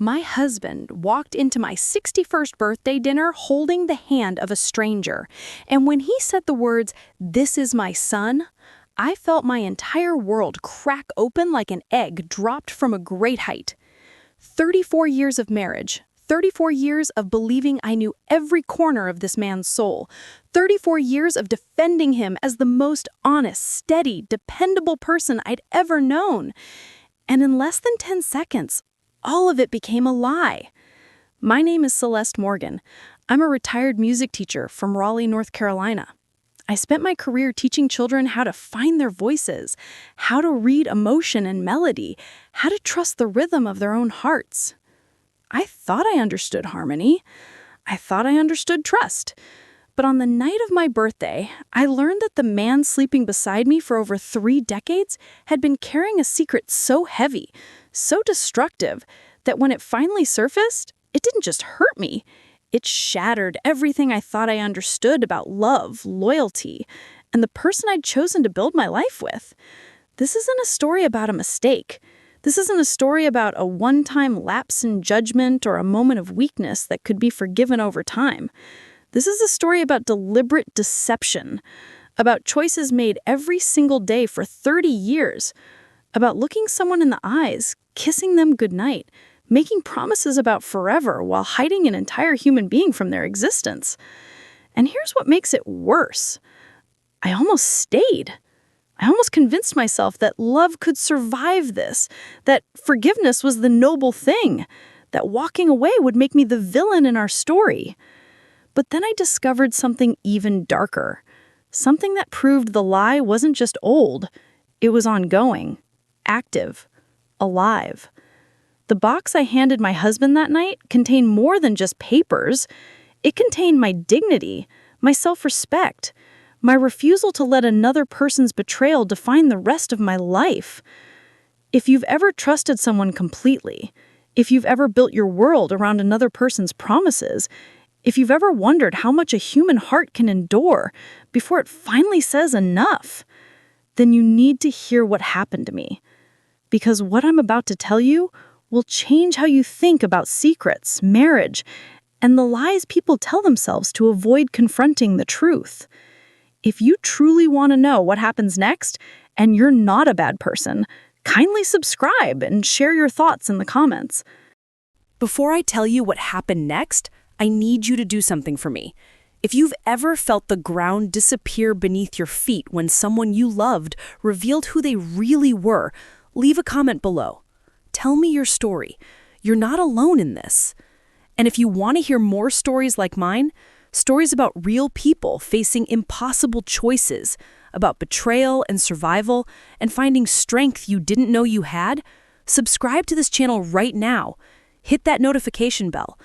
My husband walked into my 61st birthday dinner holding the hand of a stranger, and when he said the words, "This is my son," I felt my entire world crack open like an egg dropped from a great height. 34 years of marriage, 34 years of believing I knew every corner of this man's soul, 34 years of defending him as the most honest, steady, dependable person I'd ever known. And in less than 10 seconds, all of it became a lie. My name is Celeste Morgan. I'm a retired music teacher from Raleigh, North Carolina. I spent my career teaching children how to find their voices, how to read emotion and melody, how to trust the rhythm of their own hearts. I thought I understood harmony. I thought I understood trust. But on the night of my birthday, I learned that the man sleeping beside me for over 3 decades had been carrying a secret so heavy, so destructive, that when it finally surfaced, it didn't just hurt me. It shattered everything I thought I understood about love, loyalty, and the person I'd chosen to build my life with. This isn't a story about a mistake. This isn't a story about a one-time lapse in judgment or a moment of weakness that could be forgiven over time. This is a story about deliberate deception, about choices made every single day for 30 years, about looking someone in the eyes, kissing them goodnight, making promises about forever while hiding an entire human being from their existence. And here's what makes it worse. I almost stayed. I almost convinced myself that love could survive this, that forgiveness was the noble thing, that walking away would make me the villain in our story. But then I discovered something even darker, something that proved the lie wasn't just old, it was ongoing, active, alive. The box I handed my husband that night contained more than just papers. It contained my dignity, my self-respect, my refusal to let another person's betrayal define the rest of my life. If you've ever trusted someone completely, if you've ever built your world around another person's promises, if you've ever wondered how much a human heart can endure before it finally says enough, then you need to hear what happened to me. Because what I'm about to tell you will change how you think about secrets, marriage, and the lies people tell themselves to avoid confronting the truth. If you truly want to know what happens next, and you're not a bad person, kindly subscribe and share your thoughts in the comments. Before I tell you what happened next, I need you to do something for me. If you've ever felt the ground disappear beneath your feet when someone you loved revealed who they really were, leave a comment below. Tell me your story. You're not alone in this. And if you want to hear more stories like mine, stories about real people facing impossible choices, about betrayal and survival, and finding strength you didn't know you had, subscribe to this channel right now. Hit that notification bell.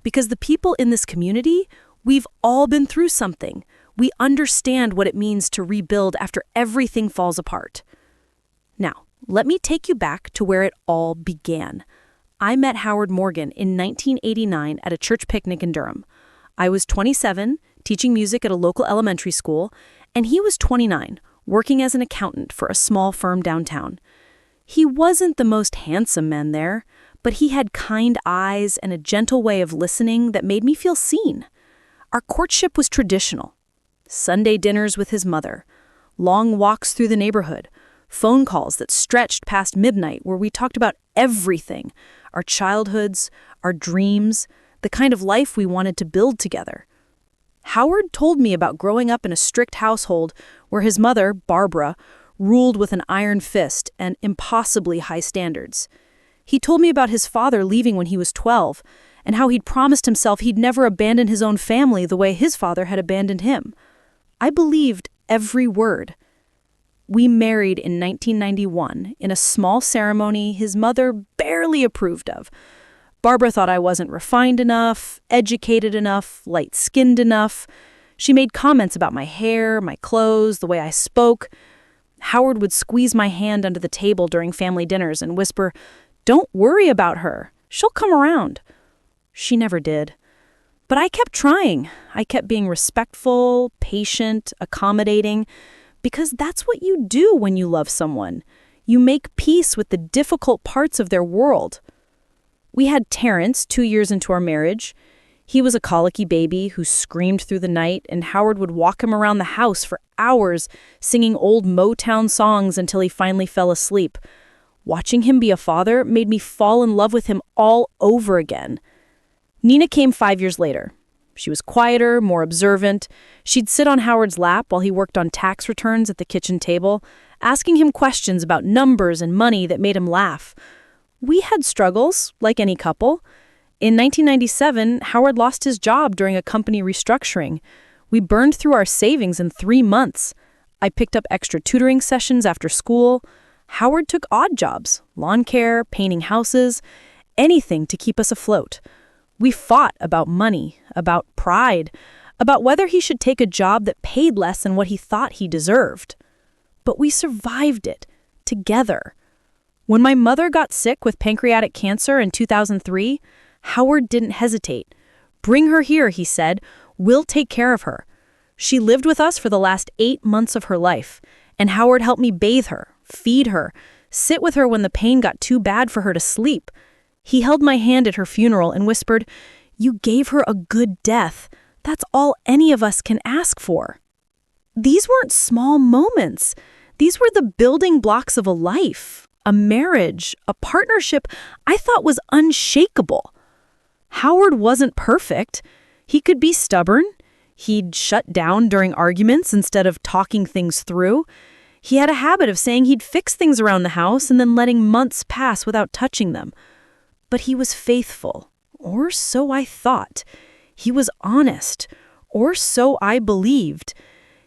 Because the people in this community, we've all been through something. We understand what it means to rebuild after everything falls apart. Now, let me take you back to where it all began. I met Howard Morgan in 1989 at a church picnic in Durham. I was 27, teaching music at a local elementary school, and he was 29, working as an accountant for a small firm downtown. He wasn't the most handsome man there, but he had kind eyes and a gentle way of listening that made me feel seen. Our courtship was traditional. Sunday dinners with his mother, long walks through the neighborhood, phone calls that stretched past midnight where we talked about everything, our childhoods, our dreams, the kind of life we wanted to build together. Howard told me about growing up in a strict household where his mother, Barbara, ruled with an iron fist and impossibly high standards. He told me about his father leaving when he was 12 and how he'd promised himself he'd never abandon his own family the way his father had abandoned him. I believed every word. We married in 1991 in a small ceremony his mother barely approved of. Barbara thought I wasn't refined enough, educated enough, light-skinned enough. She made comments about my hair, my clothes, the way I spoke. Howard would squeeze my hand under the table during family dinners and whisper, "Don't worry about her. She'll come around." She never did. But I kept trying. I kept being respectful, patient, accommodating, because that's what you do when you love someone. You make peace with the difficult parts of their world. We had Terrence 2 years into our marriage. He was a colicky baby who screamed through the night, and Howard would walk him around the house for hours, singing old Motown songs until he finally fell asleep. Watching him be a father made me fall in love with him all over again. Nina came 5 years later. She was quieter, more observant. She'd sit on Howard's lap while he worked on tax returns at the kitchen table, asking him questions about numbers and money that made him laugh. We had struggles, like any couple. In 1997, Howard lost his job during a company restructuring. We burned through our savings in 3 months. I picked up extra tutoring sessions after school. Howard took odd jobs, lawn care, painting houses, anything to keep us afloat. We fought about money, about pride, about whether he should take a job that paid less than what he thought he deserved. But we survived it, together. When my mother got sick with pancreatic cancer in 2003, Howard didn't hesitate. "Bring her here," he said. "We'll take care of her." She lived with us for the last 8 months of her life, and Howard helped me bathe her, feed her, sit with her when the pain got too bad for her to sleep. He held my hand at her funeral and whispered, "You gave her a good death. That's all any of us can ask for." These weren't small moments. These were the building blocks of a life, a marriage, a partnership I thought was unshakable. Howard wasn't perfect. He could be stubborn. He'd shut down during arguments instead of talking things through. He had a habit of saying he'd fix things around the house and then letting months pass without touching them. But he was faithful, or so I thought. He was honest, or so I believed.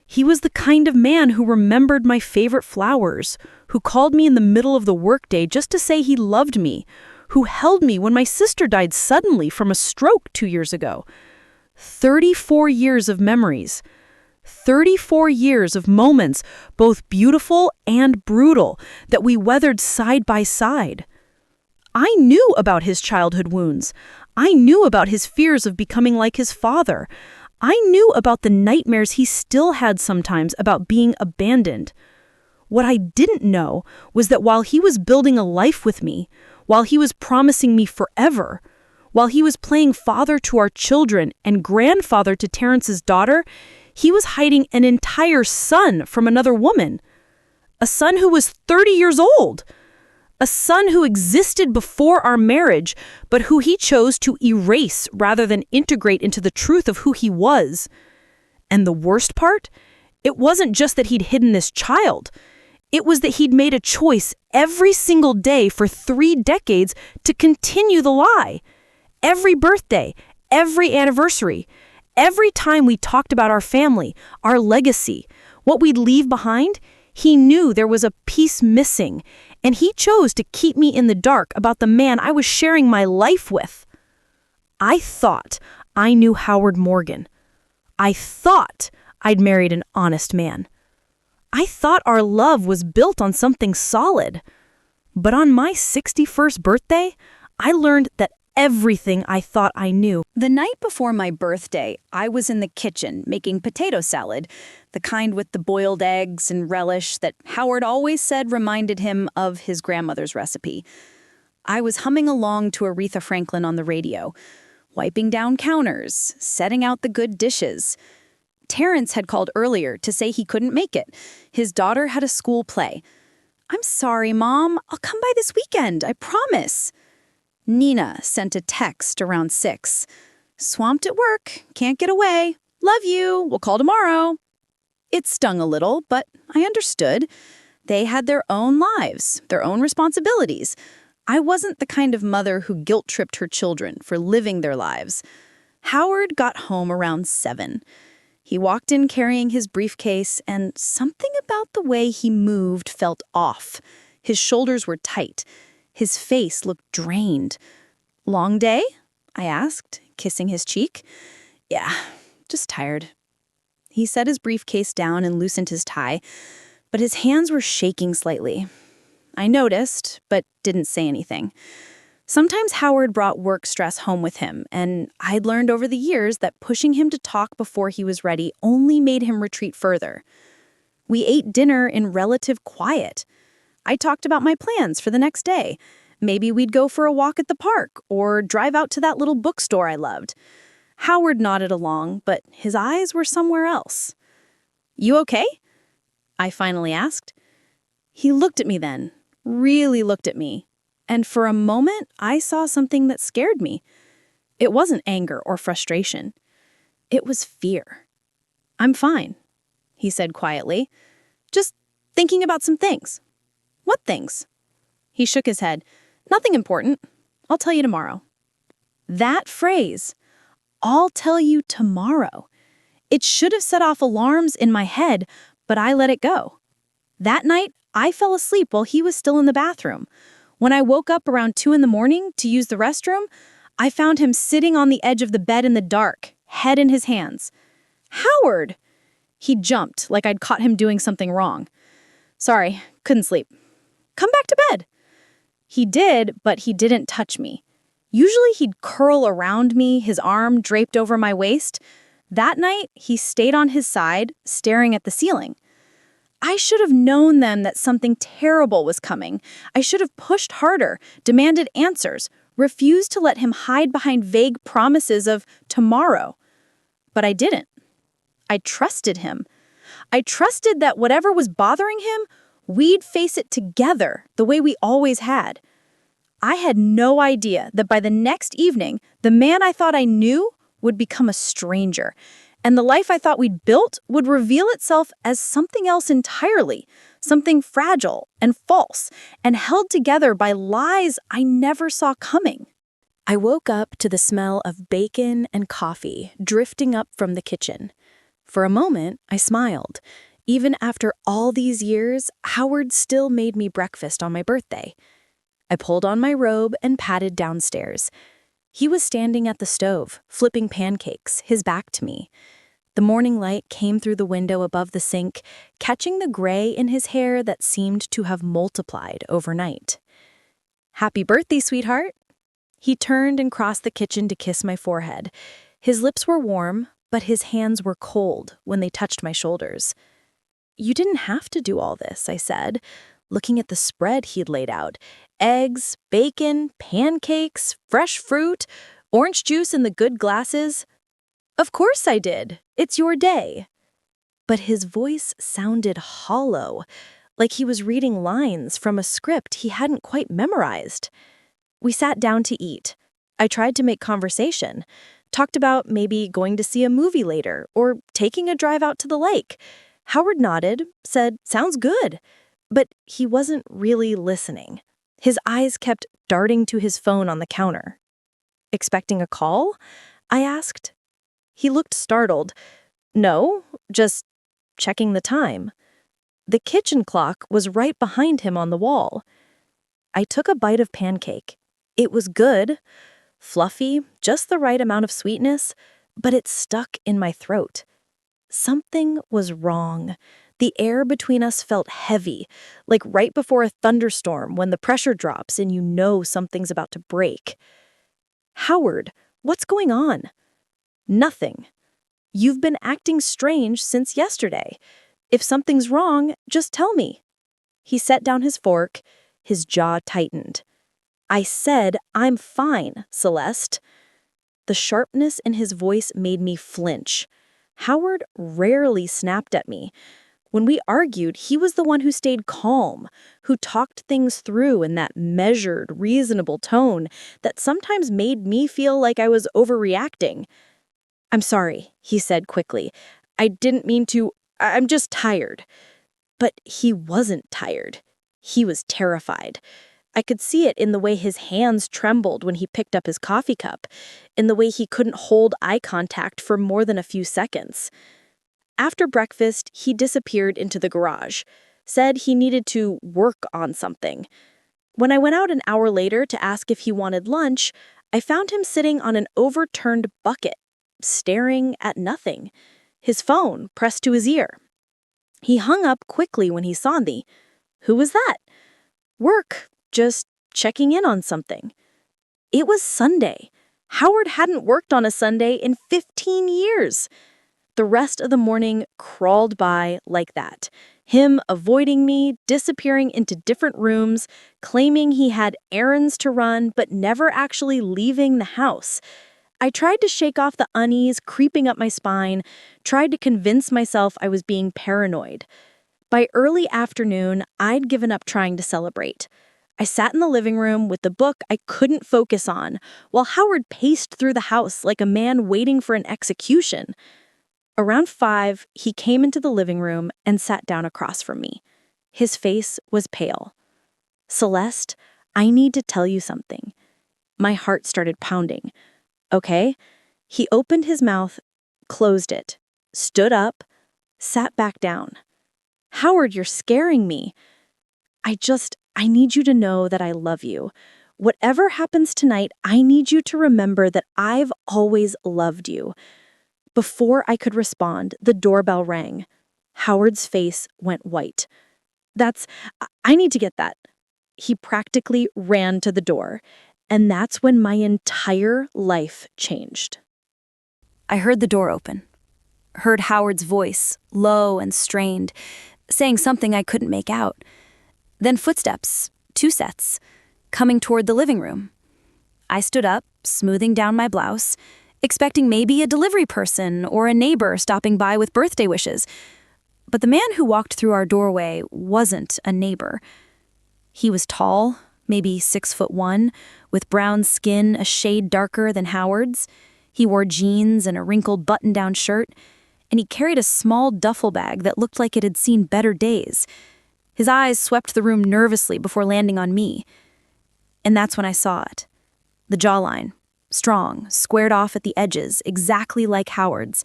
He was the kind of man who remembered my favorite flowers, who called me in the middle of the workday just to say he loved me, who held me when my sister died suddenly from a stroke 2 years ago. 34 years of memories. 34 years of moments, both beautiful and brutal, that we weathered side by side. I knew about his childhood wounds. I knew about his fears of becoming like his father. I knew about the nightmares he still had sometimes about being abandoned. What I didn't know was that while he was building a life with me, while he was promising me forever, while he was playing father to our children and grandfather to Terrence's daughter, he was hiding an entire son from another woman. A son who was 30 years old. A son who existed before our marriage, but who he chose to erase rather than integrate into the truth of who he was. And the worst part? It wasn't just that he'd hidden this child. It was that he'd made a choice every single day for 3 decades to continue the lie. Every birthday, every anniversary, every time we talked about our family, our legacy, what we'd leave behind, he knew there was a piece missing, and he chose to keep me in the dark about the man I was sharing my life with. I thought I knew Howard Morgan. I thought I'd married an honest man. I thought our love was built on something solid. But on my 61st birthday, I learned that everything I thought I knew. The night before my birthday, I was in the kitchen making potato salad, the kind with the boiled eggs and relish that Howard always said reminded him of his grandmother's recipe. I was humming along to Aretha Franklin on the radio, wiping down counters, setting out the good dishes. Terrence had called earlier to say he couldn't make it. His daughter had a school play. "I'm sorry, Mom. I'll come by this weekend, I promise." Nina sent a text around 6. "Swamped at work. Can't get away. Love you. We'll call tomorrow." It stung a little, but I understood. They had their own lives, their own responsibilities. I wasn't the kind of mother who guilt-tripped her children for living their lives. Howard got home around 7. He walked in carrying his briefcase, and something about the way he moved felt off. His shoulders were tight. His face looked drained. "Long day?" I asked, kissing his cheek. "Yeah, just tired." He set his briefcase down and loosened his tie, but his hands were shaking slightly. I noticed, but didn't say anything. Sometimes Howard brought work stress home with him, and I'd learned over the years that pushing him to talk before he was ready only made him retreat further. We ate dinner in relative quiet. I talked about my plans for the next day, Maybe we'd go for a walk at the park or drive out to that little bookstore I loved. Howard nodded along, but his eyes were somewhere else. "You okay?" I finally asked. He looked at me then, really looked at me, and for a moment I saw something that scared me. It wasn't anger or frustration. It was fear. "I'm fine," he said quietly. "Just thinking about some things." "What things?" He shook his head. "Nothing important. I'll tell you tomorrow." That phrase, "I'll tell you tomorrow," it should have set off alarms in my head, but I let it go. That night, I fell asleep while he was still in the bathroom. When I woke up around 2 in the morning to use the restroom, I found him sitting on the edge of the bed in the dark, head in his hands. "Howard!" He jumped like I'd caught him doing something wrong. "Sorry, couldn't sleep." "Come back to bed." He did, but he didn't touch me. Usually he'd curl around me, his arm draped over my waist. That night, he stayed on his side, staring at the ceiling. I should have known then that something terrible was coming. I should have pushed harder, demanded answers, refused to let him hide behind vague promises of tomorrow. But I didn't. I trusted him. I trusted that whatever was bothering him, we'd face it together the way we always had. I had no idea that by the next evening, the man I thought I knew would become a stranger, and the life I thought we'd built would reveal itself as something else entirely, something fragile and false, and held together by lies I never saw coming. I woke up to the smell of bacon and coffee drifting up from the kitchen. For a moment, I smiled. Even after all these years, Howard still made me breakfast on my birthday. I pulled on my robe and padded downstairs. He was standing at the stove, flipping pancakes, his back to me. The morning light came through the window above the sink, catching the gray in his hair that seemed to have multiplied overnight. "Happy birthday, sweetheart." He turned and crossed the kitchen to kiss my forehead. His lips were warm, but his hands were cold when they touched my shoulders. "You didn't have to do all this," I said, looking at the spread he'd laid out. Eggs, bacon, pancakes, fresh fruit, orange juice in the good glasses. "Of course I did. It's your day." But his voice sounded hollow, like he was reading lines from a script he hadn't quite memorized. We sat down to eat. I tried to make conversation, talked about maybe going to see a movie later or taking a drive out to the lake. Howard nodded, said, "Sounds good." But he wasn't really listening. His eyes kept darting to his phone on the counter. "Expecting a call?" I asked. He looked startled. "No, just checking the time." The kitchen clock was right behind him on the wall. I took a bite of pancake. It was good, fluffy, just the right amount of sweetness, but it stuck in my throat. Something was wrong. The air between us felt heavy, like right before a thunderstorm when the pressure drops and you know something's about to break. "Howard, what's going on?" "Nothing. You've been acting strange since yesterday. If something's wrong, just tell me." He set down his fork, his jaw tightened. "I said, I'm fine, Celeste." The sharpness in his voice made me flinch. Howard rarely snapped at me. When we argued, he was the one who stayed calm, who talked things through in that measured, reasonable tone that sometimes made me feel like I was overreacting. "I'm sorry," he said quickly. "I didn't mean to. I'm just tired." But he wasn't tired. He was terrified. I could see it in the way his hands trembled when he picked up his coffee cup, in the way he couldn't hold eye contact for more than a few seconds. After breakfast, he disappeared into the garage, said he needed to work on something. When I went out an hour later to ask if he wanted lunch, I found him sitting on an overturned bucket, staring at nothing, his phone pressed to his ear. He hung up quickly when he saw me. "Who was that?" "Work, just checking in on something." It was Sunday. Howard hadn't worked on a Sunday in 15 years. The rest of the morning crawled by like that. Him avoiding me, disappearing into different rooms, claiming he had errands to run, but never actually leaving the house. I tried to shake off the unease creeping up my spine, tried to convince myself I was being paranoid. By early afternoon, I'd given up trying to celebrate. I sat in the living room with the book I couldn't focus on, while Howard paced through the house like a man waiting for an execution. Around 5, he came into the living room and sat down across from me. His face was pale. "Celeste, I need to tell you something." My heart started pounding. "Okay?" He opened his mouth, closed it, stood up, sat back down. "Howard, you're scaring me. I need you to know that I love you. Whatever happens tonight, I need you to remember that I've always loved you." Before I could respond, the doorbell rang. Howard's face went white. I need to get that." He practically ran to the door, and that's when my entire life changed. I heard the door open, heard Howard's voice, low and strained, saying something I couldn't make out. Then footsteps, 2 sets, coming toward the living room. I stood up, smoothing down my blouse, expecting maybe a delivery person or a neighbor stopping by with birthday wishes. But the man who walked through our doorway wasn't a neighbor. He was tall, maybe 6'1", with brown skin a shade darker than Howard's. He wore jeans and a wrinkled button-down shirt, and he carried a small duffel bag that looked like it had seen better days. His eyes swept the room nervously before landing on me. And that's when I saw it. The jawline, strong, squared off at the edges, exactly like Howard's.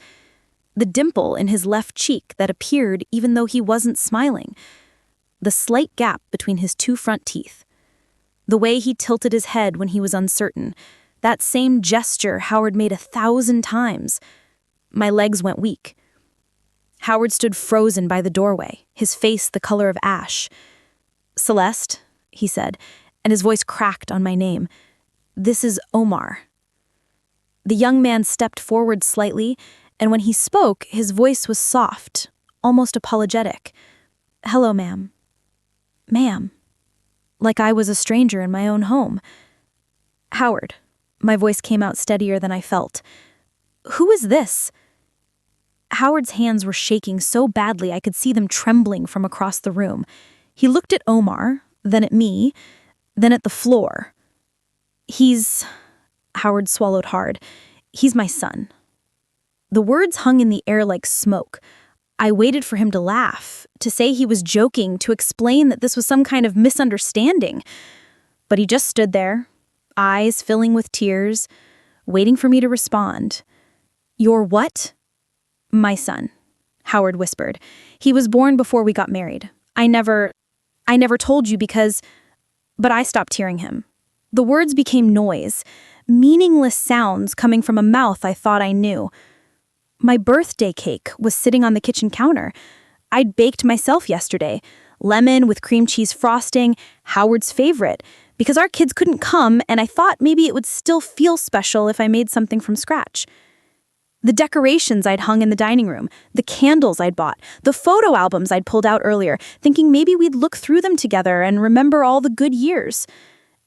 The dimple in his left cheek that appeared even though he wasn't smiling. The slight gap between his 2 front teeth. The way he tilted his head when he was uncertain. That same gesture Howard made 1,000 times. My legs went weak. Howard stood frozen by the doorway, his face the color of ash. "Celeste," he said, and his voice cracked on my name. "This is Omar." The young man stepped forward slightly, and when he spoke, his voice was soft, almost apologetic. "Hello, ma'am." "Ma'am." Like I was a stranger in my own home. "Howard." My voice came out steadier than I felt. "Who is this?" Howard's hands were shaking so badly I could see them trembling from across the room. He looked at Omar, then at me, then at the floor. Howard swallowed hard. "He's my son." The words hung in the air like smoke. I waited for him to laugh, to say he was joking, to explain that this was some kind of misunderstanding. But he just stood there, eyes filling with tears, waiting for me to respond. "Your what?" "My son," Howard whispered. "He was born before we got married. I never told you because..." But I stopped hearing him. The words became noise, meaningless sounds coming from a mouth I thought I knew. My birthday cake was sitting on the kitchen counter. I'd baked myself yesterday. Lemon with cream cheese frosting, Howard's favorite, because our kids couldn't come and I thought maybe it would still feel special if I made something from scratch. The decorations I'd hung in the dining room, the candles I'd bought, the photo albums I'd pulled out earlier, thinking maybe we'd look through them together and remember all the good years.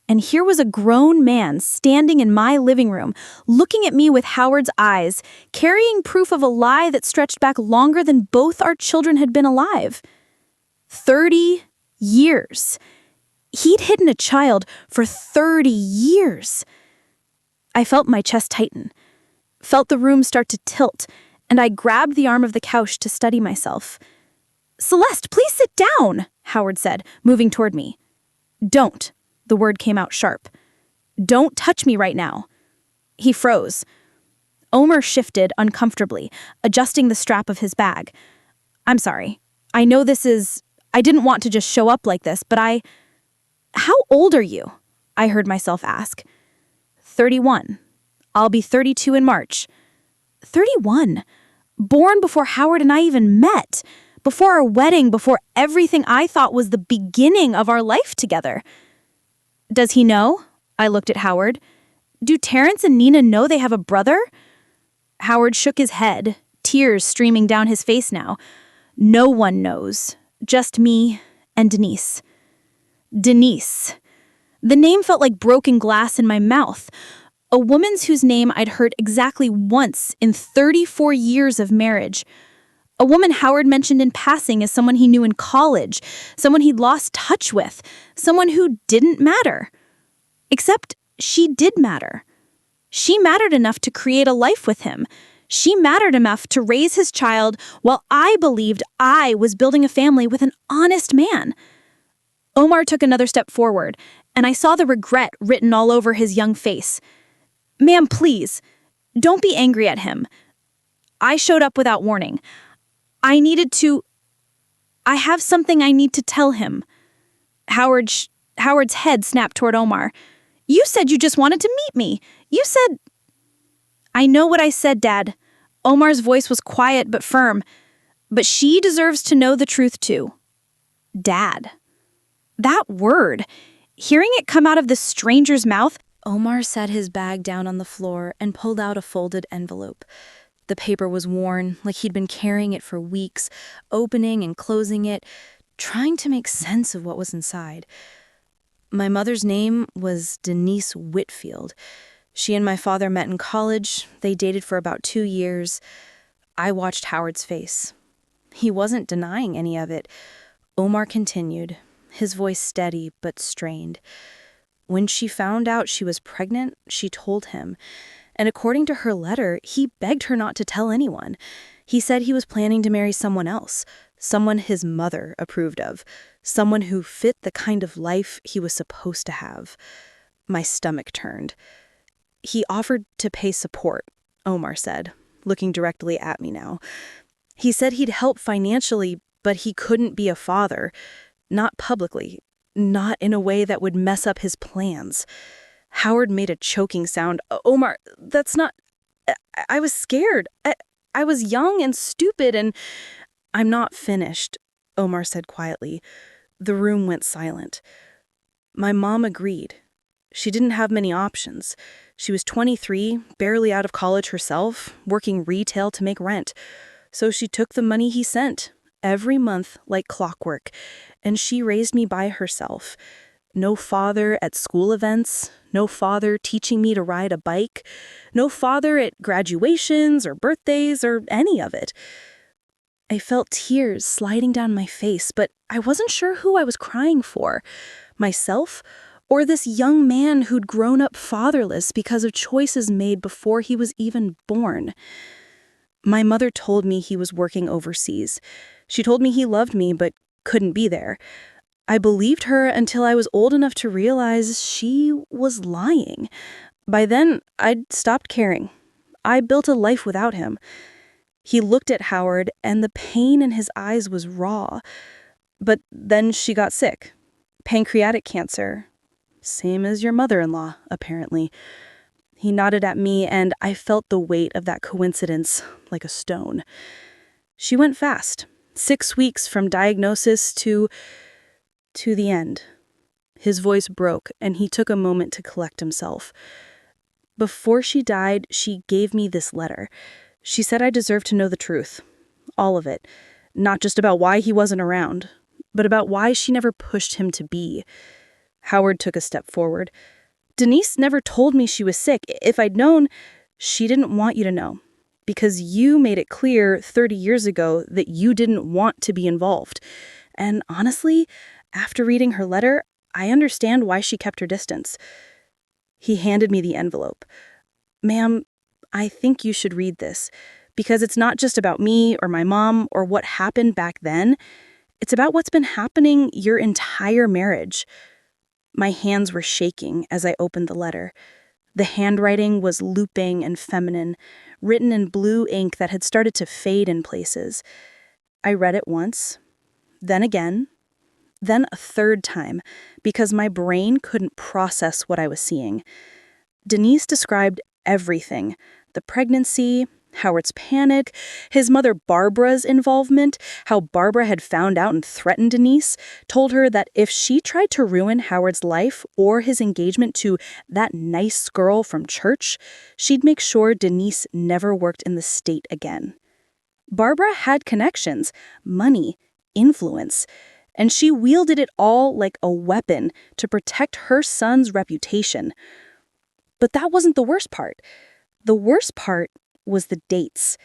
And here was a grown man standing in my living room, looking at me with Howard's eyes, carrying proof of a lie that stretched back longer than both our children had been alive. 30 years. He'd hidden a child for 30 years. I felt my chest tighten, felt the room start to tilt, and I grabbed the arm of the couch to steady myself. "Celeste, please sit down," Howard said, moving toward me. "Don't." The word came out sharp. "Don't touch me right now." He froze. Omar shifted uncomfortably, adjusting the strap of his bag. "I'm sorry. I know I didn't want to just show up like this, but How old are you?" I heard myself ask. 31. I'll be 32 in March. 31. Born before Howard and I even met. Before our wedding, before everything I thought was the beginning of our life together. "Does he know?" I looked at Howard. "Do Terrence and Nina know they have a brother?" Howard shook his head, tears streaming down his face now. No one knows. Just me and Denise. Denise. The name felt like broken glass in my mouth. A woman's whose name I'd heard exactly once in 34 years of marriage. A woman Howard mentioned in passing as someone he knew in college, someone he'd lost touch with, someone who didn't matter. Except she did matter. She mattered enough to create a life with him. She mattered enough to raise his child while I believed I was building a family with an honest man. Omar took another step forward, and I saw the regret written all over his young face. Ma'am, please, don't be angry at him. I showed up without warning. I have something I need to tell him. Howard's head snapped toward Omar. You said you just wanted to meet me. You said... I know what I said, Dad. Omar's voice was quiet but firm. But she deserves to know the truth too. Dad. That word. Hearing it come out of this stranger's mouth, Omar set his bag down on the floor and pulled out a folded envelope. The paper was worn, like he'd been carrying it for weeks, opening and closing it, trying to make sense of what was inside. My mother's name was Denise Whitfield. She and my father met in college. They dated for about 2 years. I watched Howard's face. He wasn't denying any of it. Omar continued, his voice steady but strained. When she found out she was pregnant, she told him. And according to her letter, he begged her not to tell anyone. He said he was planning to marry someone else, someone his mother approved of, someone who fit the kind of life he was supposed to have. My stomach turned. He offered to pay support, Omar said, looking directly at me now. He said he'd help financially, but he couldn't be a father. Not publicly. Not in a way that would mess up his plans. Howard made a choking sound. Omar, that's not... I was scared. I was young and stupid and... I'm not finished, Omar said quietly. The room went silent. My mom agreed. She didn't have many options. She was 23, barely out of college herself, working retail to make rent. So she took the money he sent, every month like clockwork, and she raised me by herself. No father at school events, no father teaching me to ride a bike, no father at graduations or birthdays or any of it. I felt tears sliding down my face, but I wasn't sure who I was crying for, myself or this young man who'd grown up fatherless because of choices made before he was even born. My mother told me he was working overseas. She told me he loved me but couldn't be there. I believed her until I was old enough to realize she was lying. By then, I'd stopped caring. I built a life without him. He looked at Howard, and the pain in his eyes was raw. But then she got sick. Pancreatic cancer. Same as your mother-in-law, apparently. He nodded at me, and I felt the weight of that coincidence like a stone. She went fast. 6 weeks from diagnosis to the end. His voice broke, and he took a moment to collect himself. Before she died, she gave me this letter. She said I deserved to know the truth. All of it. Not just about why he wasn't around, but about why she never pushed him to be. Howard took a step forward. Denise never told me she was sick. If I'd known, she didn't want you to know. Because you made it clear 30 years ago that you didn't want to be involved. And honestly, after reading her letter, I understand why she kept her distance. He handed me the envelope. Ma'am, I think you should read this, because it's not just about me or my mom or what happened back then. It's about what's been happening your entire marriage. My hands were shaking as I opened the letter. The handwriting was looping and feminine, written in blue ink that had started to fade in places. I read it once, then again, then a third time, because my brain couldn't process what I was seeing. Denise described everything: the pregnancy, Howard's panic, his mother Barbara's involvement, how Barbara had found out and threatened Denise, told her that if she tried to ruin Howard's life or his engagement to that nice girl from church, she'd make sure Denise never worked in the state again. Barbara had connections, money, influence, and she wielded it all like a weapon to protect her son's reputation. But that wasn't the worst part. The worst part was the dates.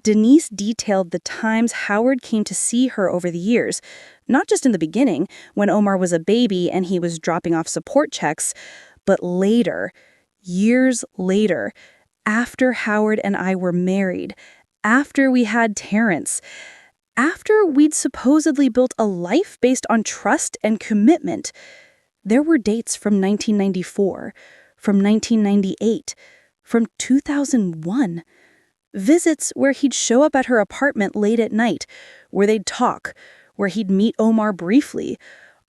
Denise detailed the times Howard came to see her over the years, not just in the beginning, when Omar was a baby and he was dropping off support checks, but later, years later, after Howard and I were married, after we had Terrence, after we'd supposedly built a life based on trust and commitment. There were dates from 1994, from 1998, from 2001. Visits where he'd show up at her apartment late at night, where they'd talk, where he'd meet Omar briefly.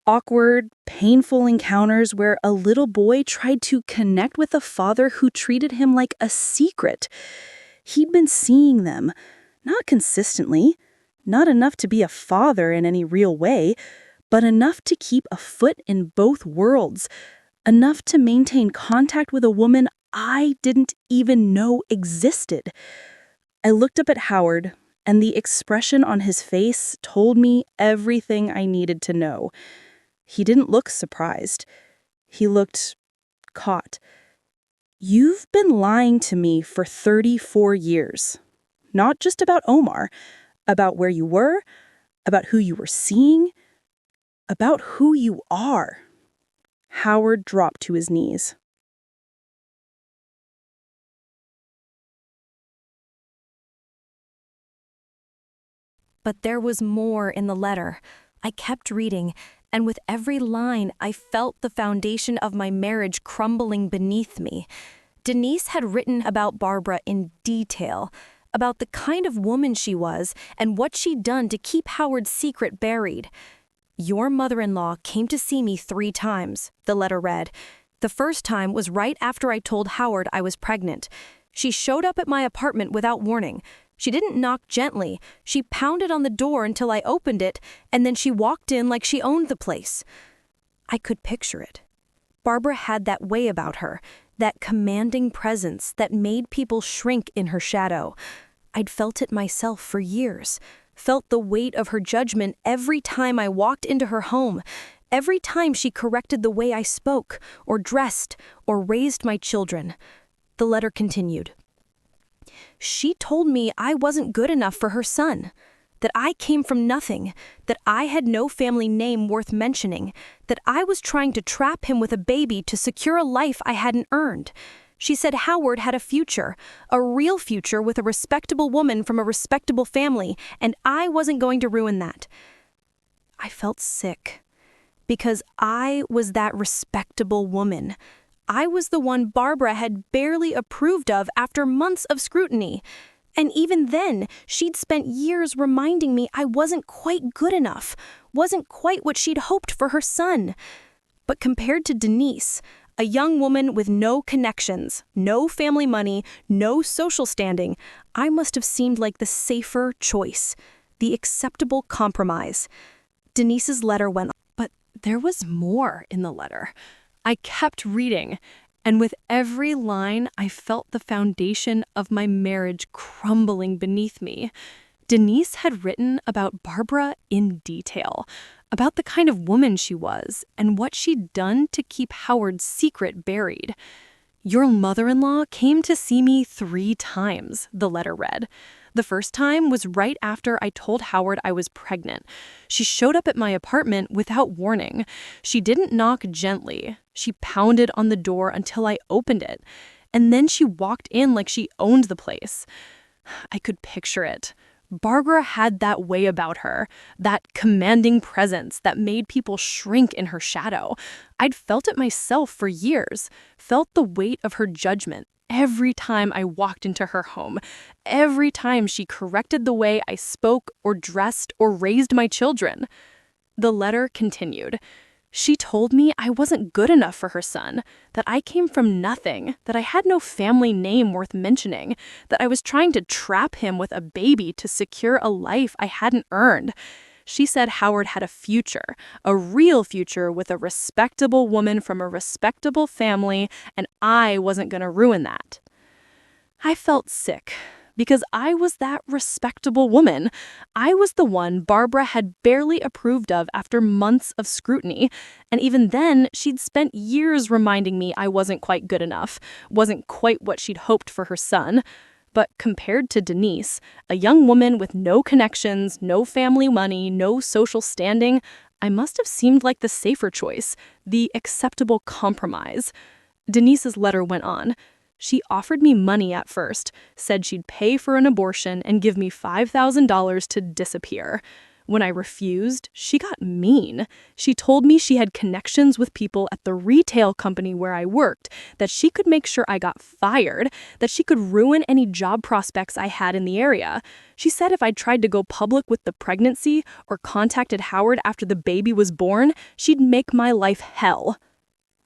Awkward, painful encounters where a little boy tried to connect with a father who treated him like a secret. He'd been seeing them, not consistently, not enough to be a father in any real way, but enough to keep a foot in both worlds, enough to maintain contact with a woman I didn't even know existed. I looked up at Howard, and the expression on his face told me everything I needed to know. He didn't look surprised. He looked caught. You've been lying to me for 34 years. Not just about Omar, about where you were, about who you were seeing, about who you are. Howard dropped to his knees. But there was more in the letter. I kept reading, and with every line, I felt the foundation of my marriage crumbling beneath me. Denise had written about Barbara in detail, about the kind of woman she was and what she'd done to keep Howard's secret buried. "Your mother-in-law came to see me 3 times," the letter read. "The first time was right after I told Howard I was pregnant. She showed up at my apartment without warning. She didn't knock gently. She pounded on the door until I opened it, and then she walked in like she owned the place." I could picture it. Barbara had that way about her, that commanding presence that made people shrink in her shadow. I'd felt it myself for years, felt the weight of her judgment every time I walked into her home, every time she corrected the way I spoke, or dressed, or raised my children. The letter continued. "She told me I wasn't good enough for her son, that I came from nothing, that I had no family name worth mentioning, that I was trying to trap him with a baby to secure a life I hadn't earned. She said Howard had a future, a real future with a respectable woman from a respectable family, and I wasn't going to ruin that." I felt sick, because I was that respectable woman. I was the one Barbara had barely approved of after months of scrutiny. And even then, she'd spent years reminding me I wasn't quite good enough, wasn't quite what she'd hoped for her son. But compared to Denise, a young woman with no connections, no family money, no social standing, I must have seemed like the safer choice, the acceptable compromise. Denise's letter went on, but there was more in the letter. I kept reading, and with every line, I felt the foundation of my marriage crumbling beneath me. Denise had written about Barbara in detail, about the kind of woman she was and what she'd done to keep Howard's secret buried. "Your mother-in-law came to see me 3 times, the letter read. The first time was right after I told Howard I was pregnant. She showed up at my apartment without warning. She didn't knock gently. She pounded on the door until I opened it. And then she walked in like she owned the place." I could picture it. Barbara had that way about her, that commanding presence that made people shrink in her shadow. I'd felt it myself for years, felt the weight of her judgment every time I walked into her home, every time she corrected the way I spoke or dressed or raised my children. The letter continued. "She told me I wasn't good enough for her son, that I came from nothing, that I had no family name worth mentioning, that I was trying to trap him with a baby to secure a life I hadn't earned. She said Howard had a future, a real future with a respectable woman from a respectable family, and I wasn't going to ruin that." I felt sick, because I was that respectable woman. I was the one Barbara had barely approved of after months of scrutiny, and even then, she'd spent years reminding me I wasn't quite good enough, wasn't quite what she'd hoped for her son. But compared to Denise, a young woman with no connections, no family money, no social standing, I must have seemed like the safer choice, the acceptable compromise. Denise's letter went on. She offered me money at first, said she'd pay for an abortion and give me $5,000 to disappear. When I refused, she got mean. She told me she had connections with people at the retail company where I worked, that she could make sure I got fired, that she could ruin any job prospects I had in the area. She said if I tried to go public with the pregnancy or contacted Howard after the baby was born, she'd make my life hell.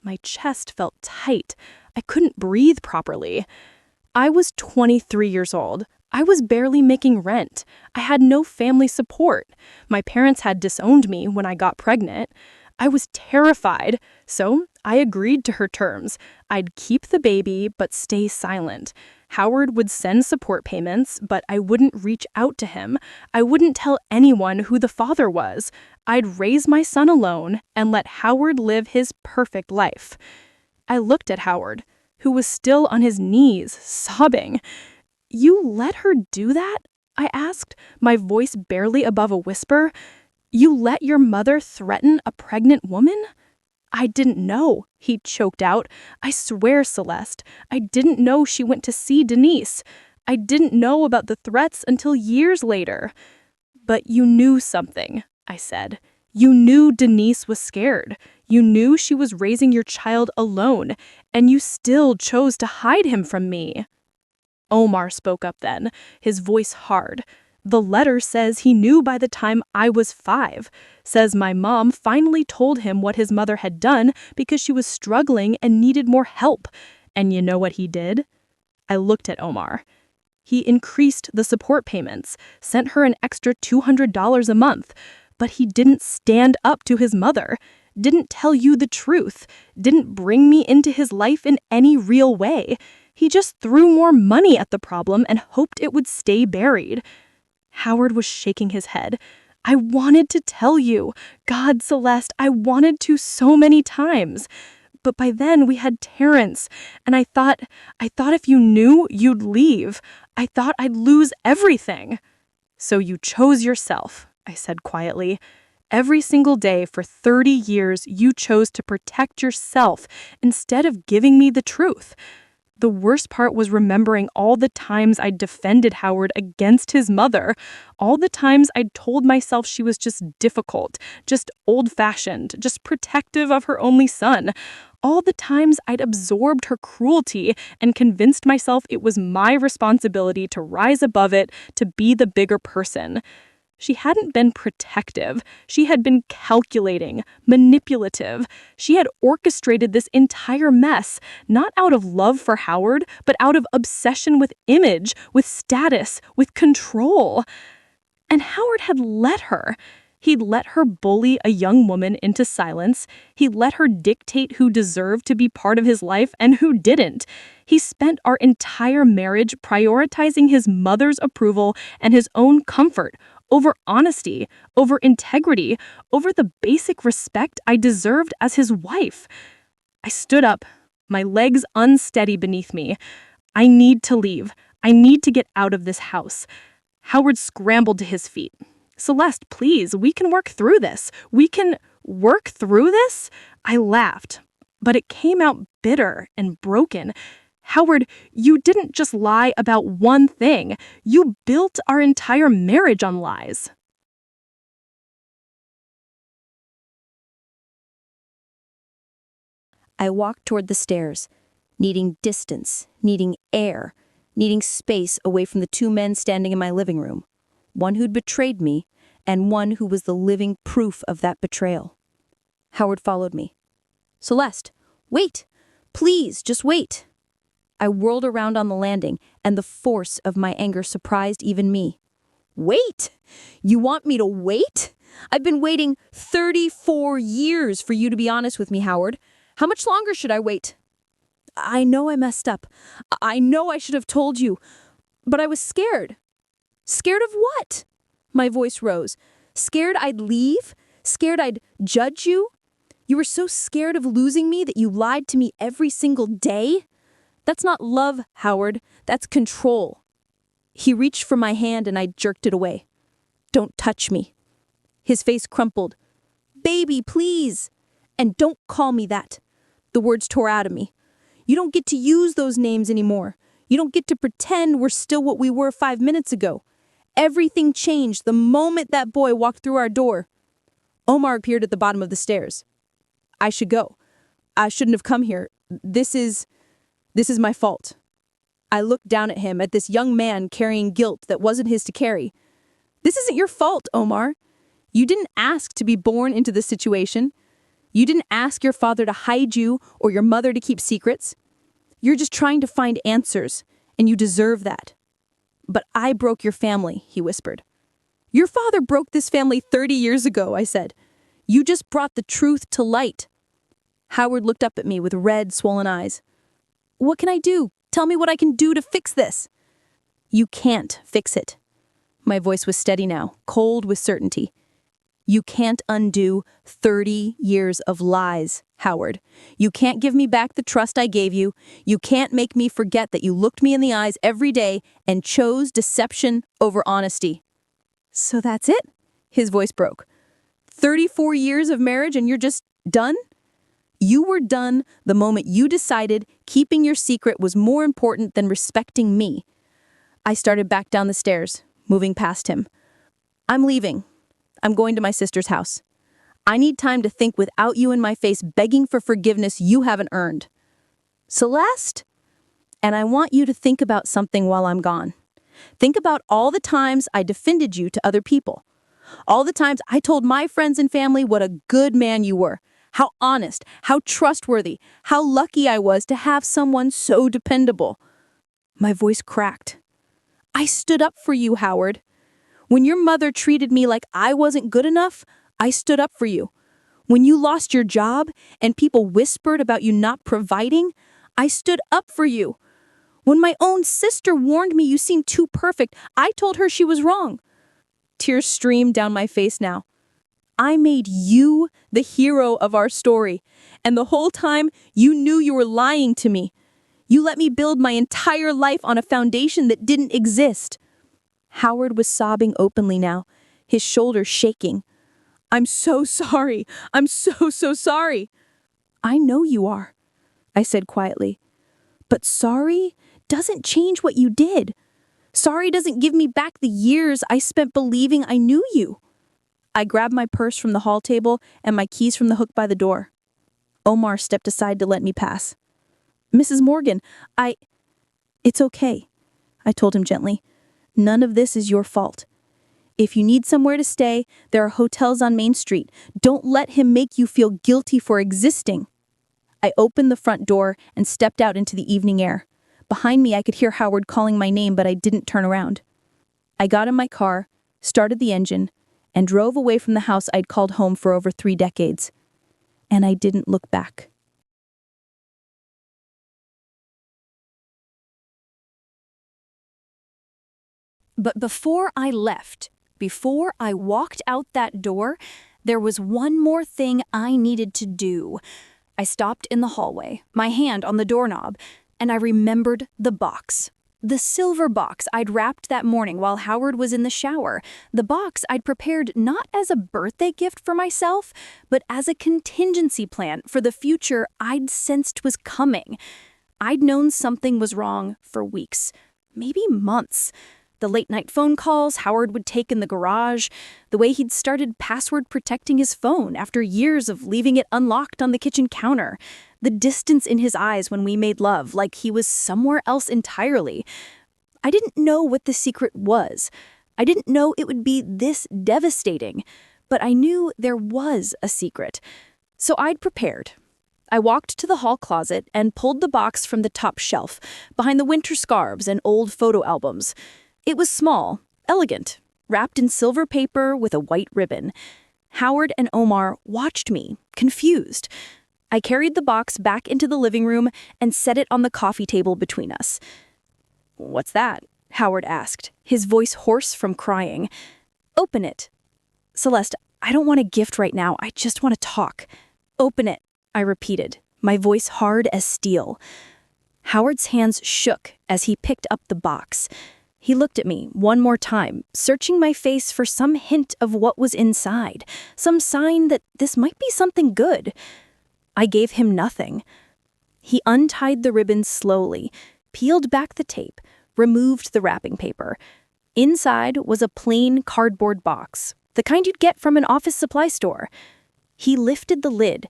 My chest felt tight. I couldn't breathe properly. I was 23 years old. I was barely making rent. I had no family support. My parents had disowned me when I got pregnant. I was terrified, so I agreed to her terms. I'd keep the baby, but stay silent. Howard would send support payments, but I wouldn't reach out to him. I wouldn't tell anyone who the father was. I'd raise my son alone and let Howard live his perfect life. I looked at Howard, who was still on his knees, sobbing. "You let her do that?" I asked, my voice barely above a whisper. "You let your mother threaten a pregnant woman?" "I didn't know," he choked out. "I swear, Celeste, I didn't know she went to see Denise. I didn't know about the threats until years later." "But you knew something," I said. "You knew Denise was scared. You knew she was raising your child alone, and you still chose to hide him from me." Omar spoke up then, his voice hard. "The letter says he knew by the time I was 5. Says my mom finally told him what his mother had done because she was struggling and needed more help. And you know what he did?" I looked at Omar. "He increased the support payments, sent her an extra $200 a month, but he didn't stand up to his mother, didn't tell you the truth, didn't bring me into his life in any real way. He just threw more money at the problem and hoped it would stay buried." Howard was shaking his head. "I wanted to tell you. God, Celeste, I wanted to so many times. But by then we had Terrence, and I thought if you knew, you'd leave. I thought I'd lose everything." "So you chose yourself," I said quietly. "Every single day for 30 years, you chose to protect yourself instead of giving me the truth." The worst part was remembering all the times I'd defended Howard against his mother, all the times I'd told myself she was just difficult, just old-fashioned, just protective of her only son, all the times I'd absorbed her cruelty and convinced myself it was my responsibility to rise above it, to be the bigger person. She hadn't been protective. She had been calculating, manipulative. She had orchestrated this entire mess, not out of love for Howard, but out of obsession with image, with status, with control. And Howard had let her. He'd let her bully a young woman into silence. He let her dictate who deserved to be part of his life and who didn't. He spent our entire marriage prioritizing his mother's approval and his own comfort over honesty, over integrity, over the basic respect I deserved as his wife. I stood up, my legs unsteady beneath me. "I need to leave. I need to get out of this house." Howard scrambled to his feet. "Celeste, please, we can work through this. We can work through this?" I laughed, but it came out bitter and broken. "Howard, you didn't just lie about one thing. You built our entire marriage on lies." I walked toward the stairs, needing distance, needing air, needing space away from the 2 men standing in my living room, one who'd betrayed me and one who was the living proof of that betrayal. Howard followed me. "Celeste, wait! Please, just wait!" I whirled around on the landing, and the force of my anger surprised even me. "Wait? You want me to wait? I've been waiting 34 years for you to be honest with me, Howard. How much longer should I wait? I know I messed up. I know I should have told you. But I was scared. Scared of what? My voice rose. Scared I'd leave? Scared I'd judge you? You were so scared of losing me that you lied to me every single day? That's not love, Howard. That's control. He reached for my hand and I jerked it away. Don't touch me. His face crumpled. Baby, please. And don't call me that. The words tore out of me. You don't get to use those names anymore. You don't get to pretend we're still what we were 5 minutes ago. Everything changed the moment that boy walked through our door. Omar appeared at the bottom of the stairs. I should go. I shouldn't have come here. This is my fault. I looked down at him, at this young man carrying guilt that wasn't his to carry. This isn't your fault, Omar. You didn't ask to be born into this situation. You didn't ask your father to hide you or your mother to keep secrets. You're just trying to find answers, and you deserve that. But I broke your family, he whispered. Your father broke this family 30 years ago, I said. You just brought the truth to light. Howard looked up at me with red, swollen eyes. What can I do? Tell me what I can do to fix this. You can't fix it. My voice was steady now, cold with certainty. You can't undo 30 years of lies, Howard. You can't give me back the trust I gave you. You can't make me forget that you looked me in the eyes every day and chose deception over honesty. So that's it? His voice broke. 34 years of marriage and you're just done? You were done the moment you decided keeping your secret was more important than respecting me. I started back down the stairs, moving past him. I'm leaving. I'm going to my sister's house. I need time to think without you in my face begging for forgiveness you haven't earned. Celeste? And I want you to think about something while I'm gone. Think about all the times I defended you to other people. All the times I told my friends and family what a good man you were. How honest, how trustworthy, how lucky I was to have someone so dependable. My voice cracked. I stood up for you, Howard. When your mother treated me like I wasn't good enough, I stood up for you. When you lost your job and people whispered about you not providing, I stood up for you. When my own sister warned me you seemed too perfect, I told her she was wrong. Tears streamed down my face now. I made you the hero of our story, and the whole time you knew you were lying to me. You let me build my entire life on a foundation that didn't exist. Howard was sobbing openly now, his shoulders shaking. I'm so sorry. I'm so sorry. I know you are, I said quietly. But sorry doesn't change what you did. Sorry doesn't give me back the years I spent believing I knew you. I grabbed my purse from the hall table and my keys from the hook by the door. Omar stepped aside to let me pass. Mrs. Morgan, It's okay, I told him gently. None of this is your fault. If you need somewhere to stay, there are hotels on Main Street. Don't let him make you feel guilty for existing. I opened the front door and stepped out into the evening air. Behind me, I could hear Howard calling my name, but I didn't turn around. I got in my car, started the engine, and drove away from the house I'd called home for over 3 decades. And I didn't look back. But before I left, before I walked out that door, there was one more thing I needed to do. I stopped in the hallway, my hand on the doorknob, and I remembered the box. The silver box I'd wrapped that morning while Howard was in the shower. The box I'd prepared not as a birthday gift for myself, but as a contingency plan for the future I'd sensed was coming. I'd known something was wrong for weeks, maybe months. The late-night phone calls Howard would take in the garage, the way he'd started password protecting his phone after years of leaving it unlocked on the kitchen counter, the distance in his eyes when we made love, like he was somewhere else entirely. I didn't know what the secret was. I didn't know it would be this devastating, but I knew there was a secret. So I'd prepared. I walked to the hall closet and pulled the box from the top shelf, behind the winter scarves and old photo albums. It was small, elegant, wrapped in silver paper with a white ribbon. Howard and Omar watched me, confused. I carried the box back into the living room and set it on the coffee table between us. What's that? Howard asked, his voice hoarse from crying. Open it. Celeste, I don't want a gift right now. I just want to talk. Open it, I repeated, my voice hard as steel. Howard's hands shook as he picked up the box. He looked at me one more time, searching my face for some hint of what was inside, some sign that this might be something good. I gave him nothing. He untied the ribbons slowly, peeled back the tape, removed the wrapping paper. Inside was a plain cardboard box, the kind you'd get from an office supply store. He lifted the lid.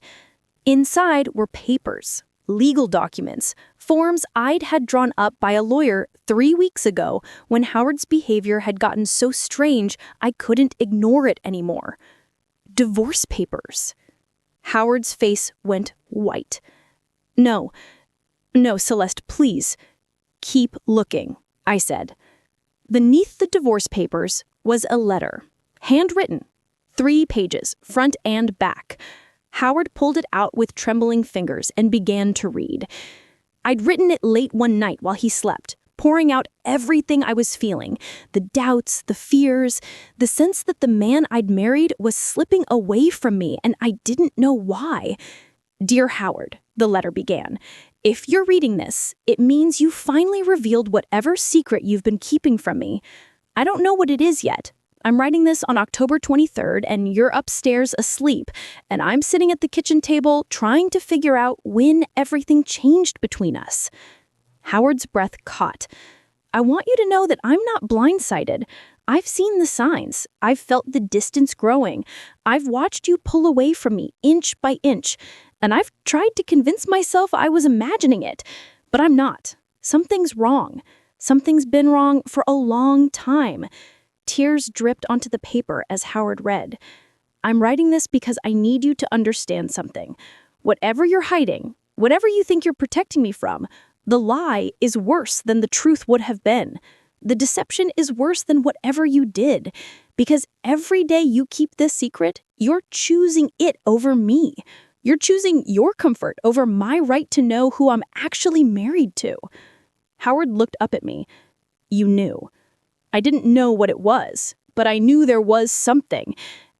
Inside were papers, legal documents, forms I'd had drawn up by a lawyer 3 weeks ago when Howard's behavior had gotten so strange I couldn't ignore it anymore. Divorce papers. Howard's face went white. No, Celeste, please. Keep looking, I said. Beneath the divorce papers was a letter, handwritten, 3 pages, front and back. Howard pulled it out with trembling fingers and began to read. I'd written it late one night while he slept, pouring out everything I was feeling, the doubts, the fears, the sense that the man I'd married was slipping away from me and I didn't know why. Dear Howard, the letter began, if you're reading this, it means you finally revealed whatever secret you've been keeping from me. I don't know what it is yet. I'm writing this on October 23rd, and you're upstairs asleep, and I'm sitting at the kitchen table trying to figure out when everything changed between us. Howard's breath caught. I want you to know that I'm not blindsided. I've seen the signs. I've felt the distance growing. I've watched you pull away from me inch by inch, and I've tried to convince myself I was imagining it, but I'm not. Something's wrong. Something's been wrong for a long time. Tears dripped onto the paper as Howard read. I'm writing this because I need you to understand something. Whatever you're hiding, whatever you think you're protecting me from, the lie is worse than the truth would have been. The deception is worse than whatever you did. Because every day you keep this secret, you're choosing it over me. You're choosing your comfort over my right to know who I'm actually married to. Howard looked up at me. You knew. I didn't know what it was, but I knew there was something,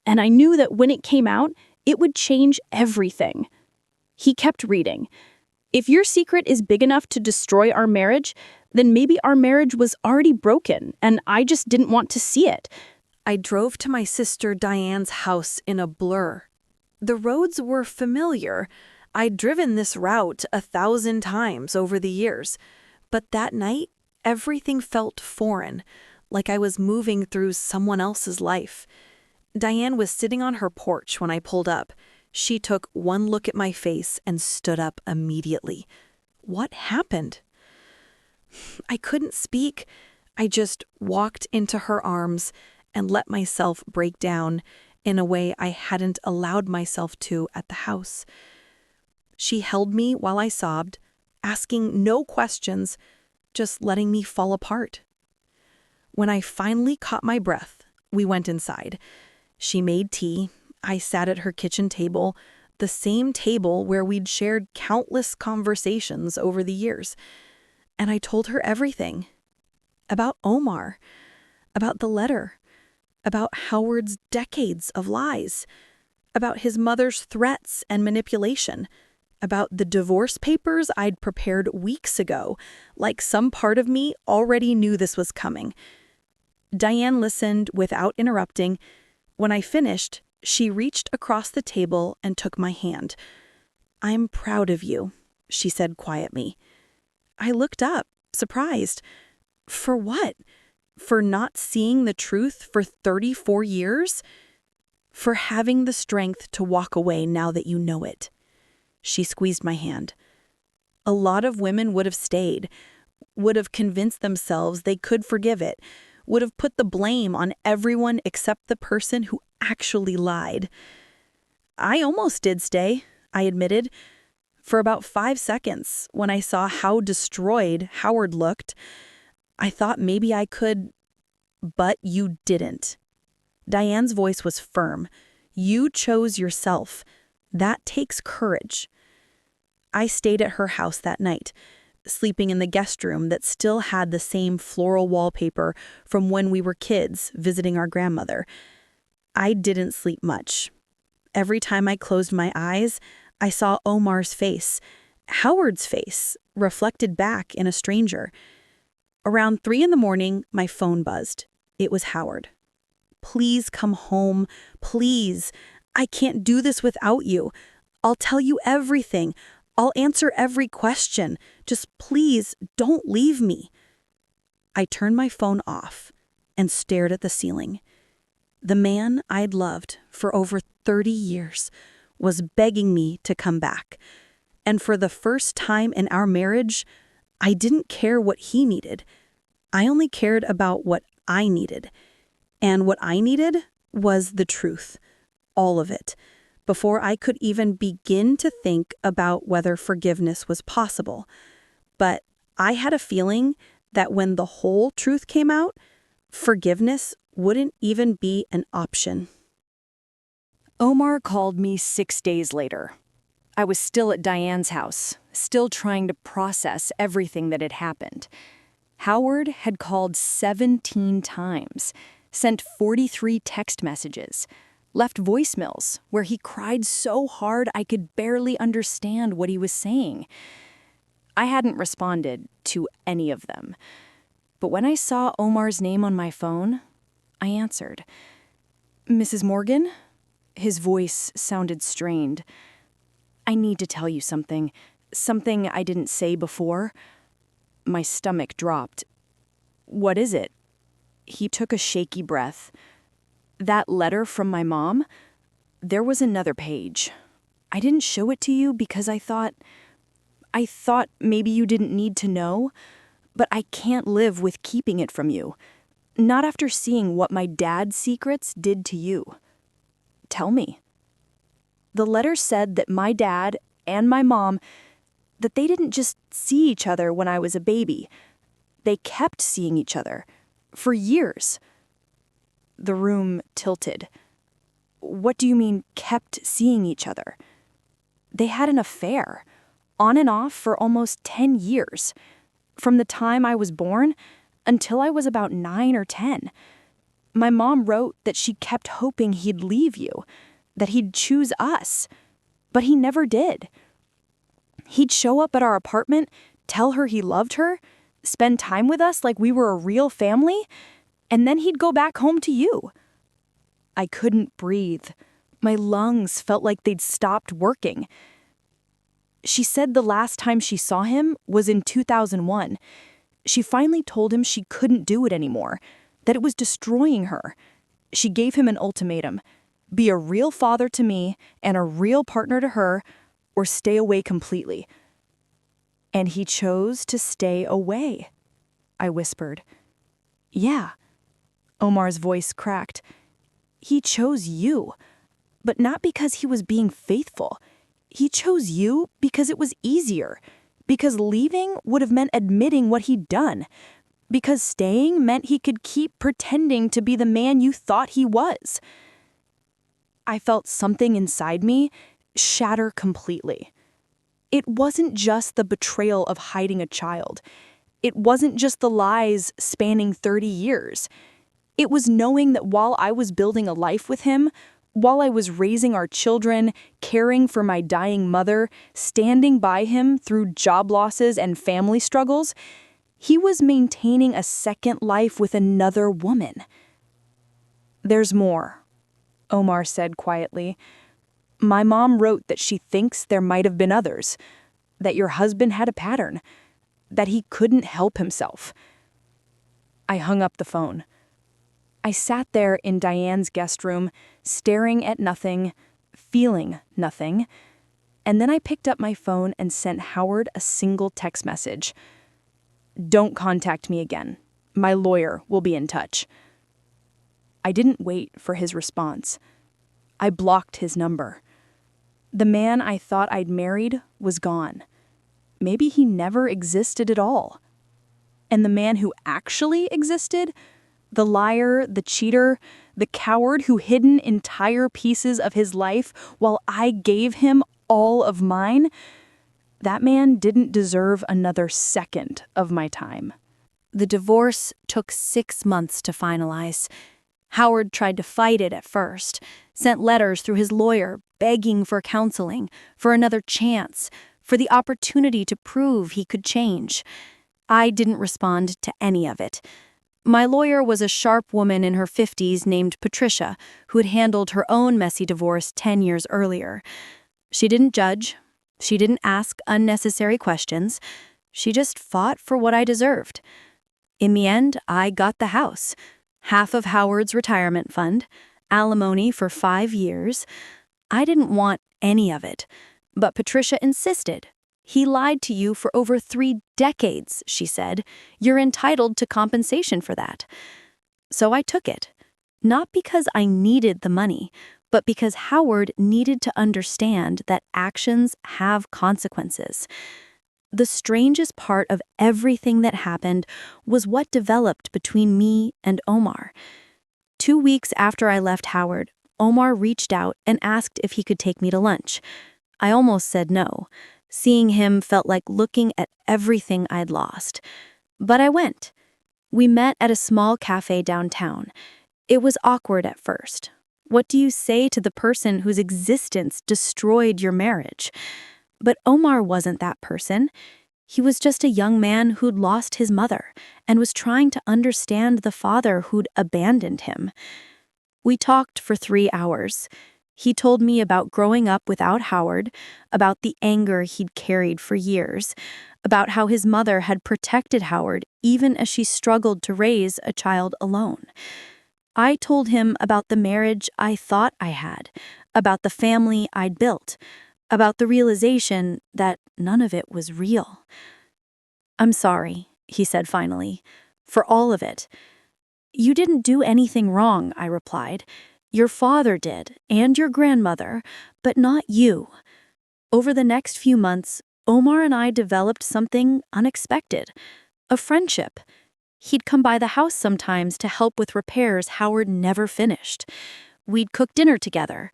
and I knew that when it came out, it would change everything. He kept reading. If your secret is big enough to destroy our marriage, then maybe our marriage was already broken, and I just didn't want to see it. I drove to my sister Diane's house in a blur. The roads were familiar. I'd driven this route 1,000 times over the years, but that night, everything felt foreign, like I was moving through someone else's life. Diane was sitting on her porch when I pulled up. She took one look at my face and stood up immediately. What happened? I couldn't speak. I just walked into her arms and let myself break down in a way I hadn't allowed myself to at the house. She held me while I sobbed, asking no questions, just letting me fall apart. When I finally caught my breath, we went inside. She made tea. I sat at her kitchen table, the same table where we'd shared countless conversations over the years. And I told her everything. About Omar, about the letter, about Howard's decades of lies, about his mother's threats and manipulation, about the divorce papers I'd prepared weeks ago, like some part of me already knew this was coming. Diane listened without interrupting. When I finished, she reached across the table and took my hand. I'm proud of you, she said quietly. I looked up, surprised. For what? For not seeing the truth for 34 years? For having the strength to walk away now that you know it. She squeezed my hand. A lot of women would have stayed, would have convinced themselves they could forgive it, would have put the blame on everyone except the person who actually lied. I almost did stay, I admitted. For about 5 seconds, when I saw how destroyed Howard looked, I thought maybe I could, but you didn't. Diane's voice was firm. You chose yourself. That takes courage. I stayed at her house that night, sleeping in the guest room that still had the same floral wallpaper from when we were kids visiting our grandmother. I didn't sleep much. Every time I closed my eyes, I saw Omar's face, Howard's face, reflected back in a stranger. Around 3 in the morning, my phone buzzed. It was Howard. "Please come home. Please. I can't do this without you. I'll tell you everything. I'll answer every question. Just please don't leave me." I turned my phone off and stared at the ceiling. The man I'd loved for over 30 years was begging me to come back. And for the first time in our marriage, I didn't care what he needed. I only cared about what I needed. And what I needed was the truth. All of it. Before I could even begin to think about whether forgiveness was possible. But I had a feeling that when the whole truth came out, forgiveness wouldn't even be an option. Omar called me 6 days later. I was still at Diane's house, still trying to process everything that had happened. Howard had called 17 times, sent 43 text messages, left voicemails where he cried so hard I could barely understand what he was saying. I hadn't responded to any of them. But when I saw Omar's name on my phone, I answered. "Mrs. Morgan?" His voice sounded strained. "I need to tell you something I didn't say before." My stomach dropped. "What is it?" He took a shaky breath. "That letter from my mom? There was another page. I didn't show it to you because I thought maybe you didn't need to know, but I can't live with keeping it from you. Not after seeing what my dad's secrets did to you." "Tell me." The letter said that my dad and my mom, that they didn't just see each other when I was a baby. They kept seeing each other. For years. The room tilted. "What do you mean, kept seeing each other?" "They had an affair. On and off for almost 10 years. From the time I was born until I was about 9 or 10. My mom wrote that she kept hoping he'd leave you, that he'd choose us. But he never did. He'd show up at our apartment, tell her he loved her, spend time with us like we were a real family, and then he'd go back home to you." I couldn't breathe. My lungs felt like they'd stopped working. She said the last time she saw him was in 2001. She finally told him she couldn't do it anymore, that it was destroying her. She gave him an ultimatum: be a real father to me and a real partner to her, or stay away completely. "And he chose to stay away," I whispered. "Yeah." Omar's voice cracked. "He chose you, but not because he was being faithful. He chose you because it was easier, because leaving would have meant admitting what he'd done, because staying meant he could keep pretending to be the man you thought he was." I felt something inside me shatter completely. It wasn't just the betrayal of hiding a child. It wasn't just the lies spanning 30 years. It was knowing that while I was building a life with him, while I was raising our children, caring for my dying mother, standing by him through job losses and family struggles, he was maintaining a second life with another woman. "There's more," Omar said quietly. "My mom wrote that she thinks there might have been others, that your husband had a pattern, that he couldn't help himself." I hung up the phone. I sat there in Diane's guest room, staring at nothing, feeling nothing, and then I picked up my phone and sent Howard a single text message. "Don't contact me again. My lawyer will be in touch." I didn't wait for his response. I blocked his number. The man I thought I'd married was gone. Maybe he never existed at all. And the man who actually existed, the liar, the cheater, the coward who hidden entire pieces of his life while I gave him all of mine, That man didn't deserve another second of my time. The divorce took 6 months to finalize. Howard tried to fight it at first, sent letters through his lawyer begging for counseling, for another chance, for the opportunity to prove he could change. I didn't respond to any of it. My lawyer was a sharp woman in her 50s named Patricia, who had handled her own messy divorce 10 years earlier. She didn't judge. She didn't ask unnecessary questions. She just fought for what I deserved. In the end, I got the house, half of Howard's retirement fund, alimony for 5 years. I didn't want any of it, but Patricia insisted. He lied to you for over 3 decades, she said. You're entitled to compensation for that. So I took it, not because I needed the money, but because Howard needed to understand that actions have consequences. The strangest part of everything that happened was what developed between me and Omar. 2 weeks after I left Howard, Omar reached out and asked if he could take me to lunch. I almost said no. Seeing him felt like looking at everything I'd lost. But I went. We met at a small cafe downtown. It was awkward at first. What do you say to the person whose existence destroyed your marriage? But Omar wasn't that person. He was just a young man who'd lost his mother and was trying to understand the father who'd abandoned him. We talked for 3 hours. He told me about growing up without Howard, about the anger he'd carried for years, about how his mother had protected Howard even as she struggled to raise a child alone. I told him about the marriage I thought I had, about the family I'd built, about the realization that none of it was real. "I'm sorry," he said finally, "for all of it." "You didn't do anything wrong," I replied. "Your father did, and your grandmother, but not you." Over the next few months, Omar and I developed something unexpected, a friendship. He'd come by the house sometimes to help with repairs Howard never finished. We'd cook dinner together.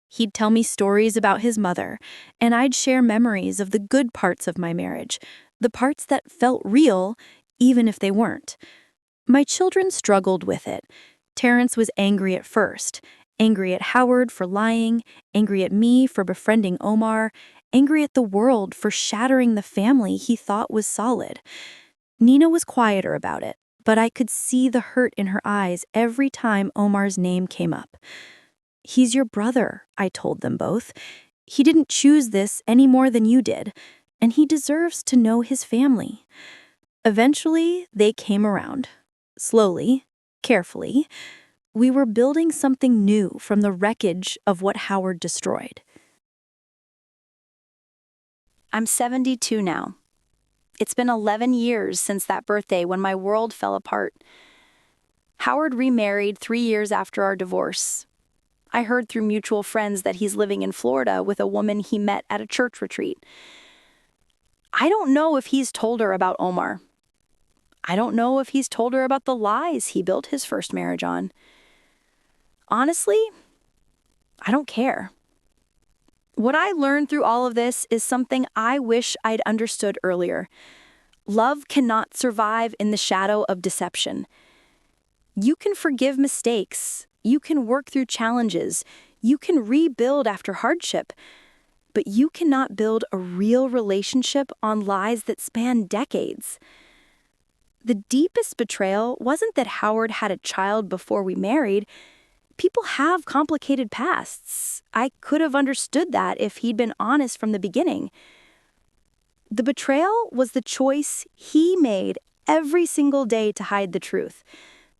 He'd tell me stories about his mother, and I'd share memories of the good parts of my marriage, the parts that felt real, even if they weren't. My children struggled with it. Terrence was angry at first, angry at Howard for lying, angry at me for befriending Omar, angry at the world for shattering the family he thought was solid. Nina was quieter about it, but I could see the hurt in her eyes every time Omar's name came up. "He's your brother," I told them both. "He didn't choose this any more than you did, and he deserves to know his family." Eventually, they came around. Slowly, carefully. We were building something new from the wreckage of what Howard destroyed. I'm 72 now. It's been 11 years since that birthday when my world fell apart. Howard remarried 3 years after our divorce. I heard through mutual friends that he's living in Florida with a woman he met at a church retreat. I don't know if he's told her about Omar. I don't know if he's told her about the lies he built his first marriage on. Honestly, I don't care. What I learned through all of this is something I wish I'd understood earlier. Love cannot survive in the shadow of deception. You can forgive mistakes. You can work through challenges. You can rebuild after hardship. But you cannot build a real relationship on lies that span decades. The deepest betrayal wasn't that Howard had a child before we married. People have complicated pasts. I could have understood that if he'd been honest from the beginning. The betrayal was the choice he made every single day to hide the truth,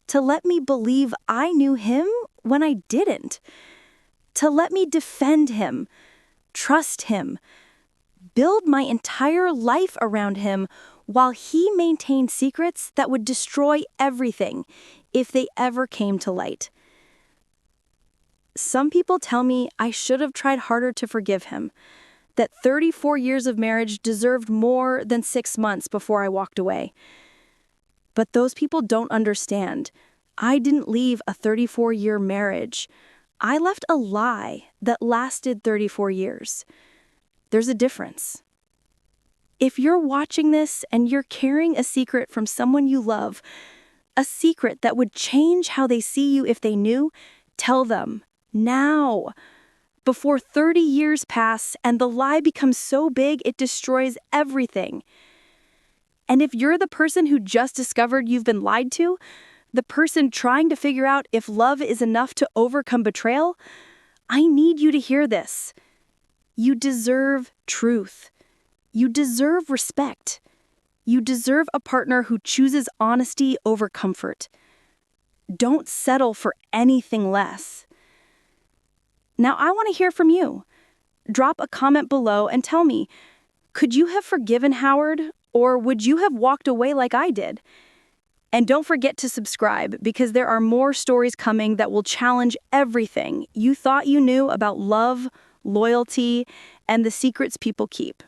to let me believe I knew him when I didn't, to let me defend him, trust him, build my entire life around him while he maintained secrets that would destroy everything if they ever came to light. Some people tell me I should have tried harder to forgive him, that 34 years of marriage deserved more than 6 months before I walked away. But those people don't understand. I didn't leave a 34-year marriage. I left a lie that lasted 34 years. There's a difference. If you're watching this and you're carrying a secret from someone you love, a secret that would change how they see you if they knew, tell them now. Before 30 years pass and the lie becomes so big it destroys everything. And if you're the person who just discovered you've been lied to, the person trying to figure out if love is enough to overcome betrayal, I need you to hear this. You deserve truth. You deserve respect. You deserve a partner who chooses honesty over comfort. Don't settle for anything less. Now, I want to hear from you. Drop a comment below and tell me, could you have forgiven Howard, or would you have walked away like I did? And don't forget to subscribe, because there are more stories coming that will challenge everything you thought you knew about love, loyalty, and the secrets people keep.